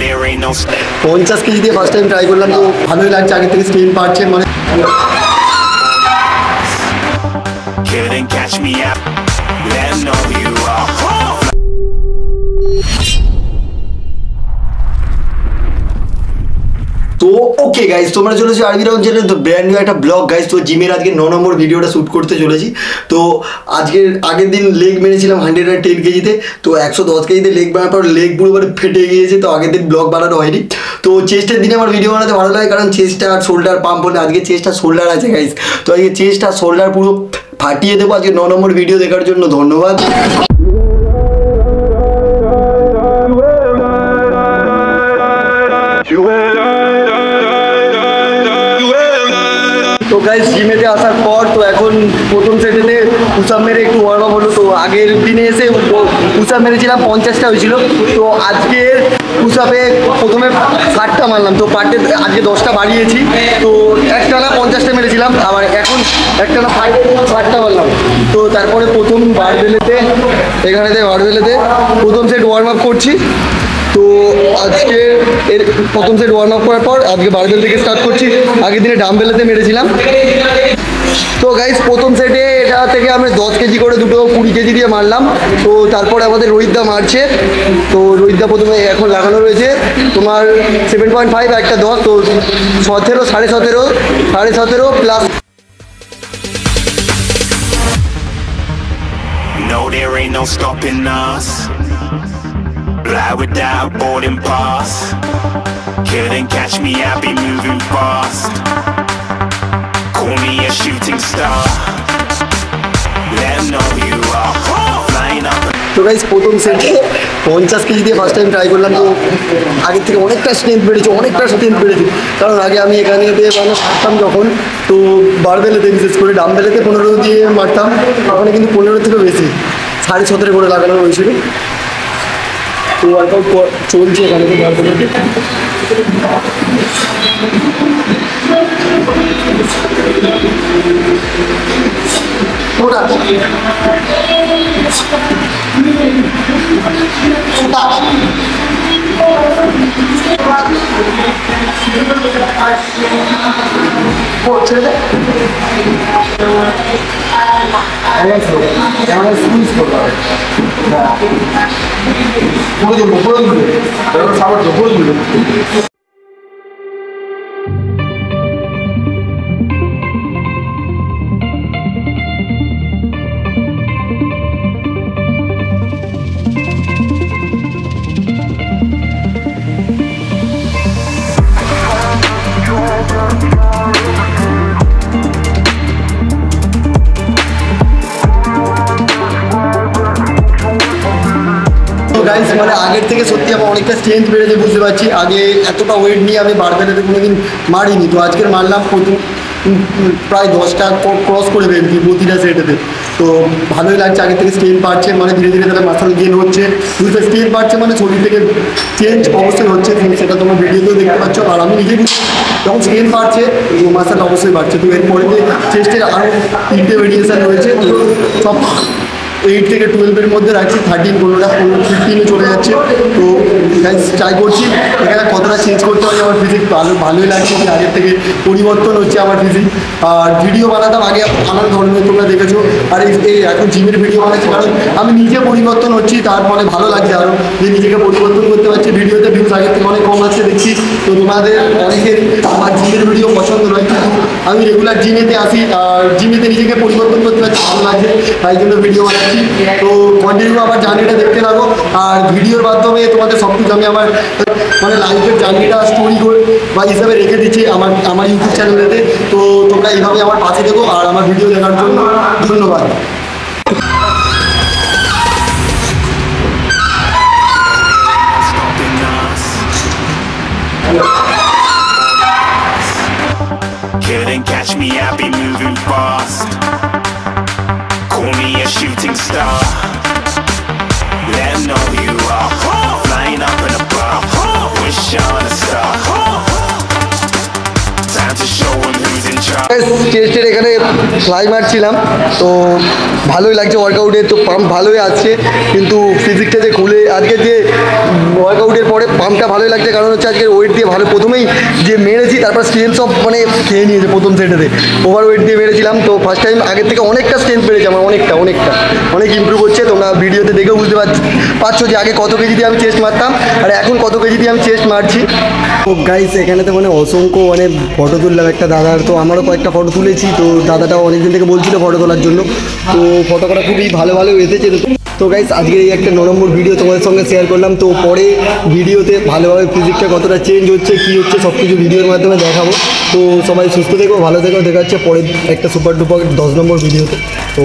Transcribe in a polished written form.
50 KG দিয়ে first time try করলাম, তো ভালোই লাগছে, আগে থেকে স্ট্রেন পাচ্ছে মানে। তো ওকে গাইস, তোমরা চলেছো আরবি রাউন্ড চ্যানেল, তো ব্র্যান্ড নিউ একটা ব্লগ গাইস। তো জিমের আজকে 9 নম্বর ভিডিওটা শ্যুট করতে চলেছি। তো আগের দিন লেগ মেরেছিলাম 110 কেজিতে, তো 110 কেজিতে লেগ বানার পর লেগ পুরো ফেটে গিয়েছে, তো আগের দিন ব্লগ বানানো হয়নি। তো চেস্টের দিনে আমার ভিডিও বানাতে ভালো লাগে, কারণ চেস্ট আর শোল্ডার পাম্প হলে, আজকে চেস্ট আর শোল্ডার আছে গাইস। তো আজকে চেস্ট আর শোল্ডার পুরো ফাটিয়ে দেবো। আজকে 9 নম্বর ভিডিও দেখার জন্য ধন্যবাদ। তো গাইস জিমেতে আসার পর তো এখন প্রথম সেটেতে পুশআপ মেরে একটু ওয়ার্ম আপ হলো। তো আগের দিনে এসে পুশআপ মেরেছিলাম 50টা হয়েছিল, তো আজকের পুশআপে প্রথমে 60টা মারলাম, তো পার ডে আজকে 10টা বাড়িয়েছি। তো একটানা 50টা মেরেছিলাম, আবার এখন একটানা 60টা মারলাম। তো তারপরে প্রথম বারবেলেতে প্রথম সেট ওয়ার্ম আপ করছি। তো আজকে এর প্রথম সেট ওয়ার্ম আপ করার পর আজকে বারবেল থেকে স্টার্ট করছি। আগের দিনে ডাম্বেলেতে মেরেছিলাম। তো গাইস প্রথম সেটে এটা থেকে আমি 10 কেজি করে দুটো 20 কেজি দিয়ে মারলাম। তো তারপরে আমাদের রোহিতদা মারছে। তো রোহিতদা প্রথমে এখন লাগানো রয়েছে তোমার 7.5 একটা 10, তো 17 17.5 plus. No, there ain't no stopping us. Fly without boarding pass. Couldn't catch me, I'll be moving fast. Call me a shooting star. Let 'em know you are flying up. তো গাইস প্রথম সেটে 50 KG দিয়ে first time try করলাম। তো আগের থেকে অনেকটা strength বেড়েছে, কারণ আগে আমি এখানে মানে মারতাম যখন, তো বারবেলেতে বিশেষ করে, ডাম্বেলেতে 15 দিয়ে মারতাম, ওখানে কিন্তু 15 থেকেও বেশি 17.5 করে লাগানো হয়েছিল। তো ওয়ার্কআউট চলছে এখানে তো বারবেলেতে। গাইস মানে আগের থেকে সত্যি আমার অনেকটা স্ট্রেংথ বেড়েছে, বুঝতে পারছি। আগে এতটা ওয়েট নিয়ে আমি বারবেলেতে কোনোদিন মারিনি, তো আজকের মারলাম প্রায় 10টা ক্রস করে ফেলছি প্রতিটা সেটেতে। তো ভালোই লাগছে, আগের থেকে স্ট্রেন বাড়ছে, মানে ধীরে ধীরে তাহলে মাসল গেন হচ্ছে, বুঝতে স্ট্রেন বাড়ছে মানে শরীর থেকে চেঞ্জ অবশ্যই হচ্ছে, সেটা তোমার ভিডিওতেও দেখতে পাচ্ছ। আর আমি নিজে যখন স্ট্রেন বাড়ছে মাসল অবশ্যই বাড়ছে। তো এরপরে চেস্টের আরও 3টে ভেরিয়েশন রয়েছে, তো সব 8 থেকে 12-এর মধ্যে রাখছি, 13 কোনোটা 15 চলে যাচ্ছে। তো ট্রাই করছি এখানে কতটা চেঞ্জ করতে পারি আমার ফিজিক। ভালোই লাগছে যে আগের থেকে পরিবর্তন হচ্ছে আমার ফিজিক। আর ভিডিও বানাতাম আগে আলাদা ধরনের, তোমরা দেখেছো। আর এই এখন জিমের ভিডিও বানাচ্ছি, কারণ আমি নিজে পরিবর্তন হচ্ছি, তারপরে ভালো লাগছে আরও যে নিজেকে পরিবর্তন করতে পারছি। ভিডিওতে ভিউজ আগের থেকে অনেক কম আসছে দেখছি। তো তোমাদের অনেকের আমার জিমের ভিডিও পছন্দ নয়, কিন্তু আমি রেগুলার জিমেতে আসি, আর জিমেতে নিজেকে পরিবর্তন করতে পারছি, ভালো লাগছে, তাই জন্য ভিডিও বানাচ্ছি। তো কন্টিনিউ আমার জার্নিটা দেখতে থাকো, আর ভিডিওর মাধ্যমে তোমাদের সব কিছু আমি আমার মানে লাইফের জার্নিটা স্টোরি বা হিসাবে রেখে দিচ্ছি আমার ইউটিউব চ্যানেলেতে। তো তোমরা এইভাবে আমার পাশে দেখো, আর আমার ভিডিও দেখার জন্য ধন্যবাদ। Couldn't catch me, I'll be moving fast. Call me a shooting star. Let 'em know you are flying up in a bar. Wish on a star. Time to show 'em who's in charge. চেস্টের এখানে fly মারছিলাম, তো ভালোই লাগছে ওয়ার্কআউটে, তো pump ভালোই আসছে, কিন্তু ফিজিকটা যে খুলে আজকে যে ওয়ার্কআউটের পরে পাম্পটা ভালোই লাগছে, কারণ হচ্ছে আজকে ওয়েট দিয়ে ভালো প্রথমেই যে মেরেছি, তারপর স্ট্রেন্থ সব মানে খেয়ে নিয়েছে প্রথম সেটেতে, ওভার ওয়েট দিয়ে মেরেছিলাম, তো ফার্স্ট টাইম আগের থেকে অনেকটা স্ট্রেন্থ বেড়েছে আমার, অনেক ইমপ্রুভ হচ্ছে। তোমরা ভিডিওতে দেখেও বুঝতে পারছো যে আগে কত কেজি দিয়ে আমি চেস্ট মারতাম আর এখন কত কেজি দিয়ে আমি চেস্ট মারছি। তো গাইস এখানে তো মানে অসংখ্য মানে ফটো তুললাম একটা দাদার, তো আমারও কয়েকটা ফটো তুলেছি, তো দাদাটাও অনেকদিন থেকে বলছিল ফটো তোলার জন্য, তো ফটো করা খুবই ভালো এসেছে। তো গাইস আজকে এই একটা 9 নম্বর ভিডিও তোমাদের সঙ্গে শেয়ার করলাম, তো পরে ভিডিওতে ভালোভাবে ফিজিকটা কতটা চেঞ্জ হচ্ছে কী হচ্ছে সব কিছু ভিডিওর মাধ্যমে দেখাবো। তো সবাই সুস্থ থেকো, ভালো থেকো, দেখা হচ্ছে পরের একটা সুপার ডুপার 10 নম্বর ভিডিওতে। তো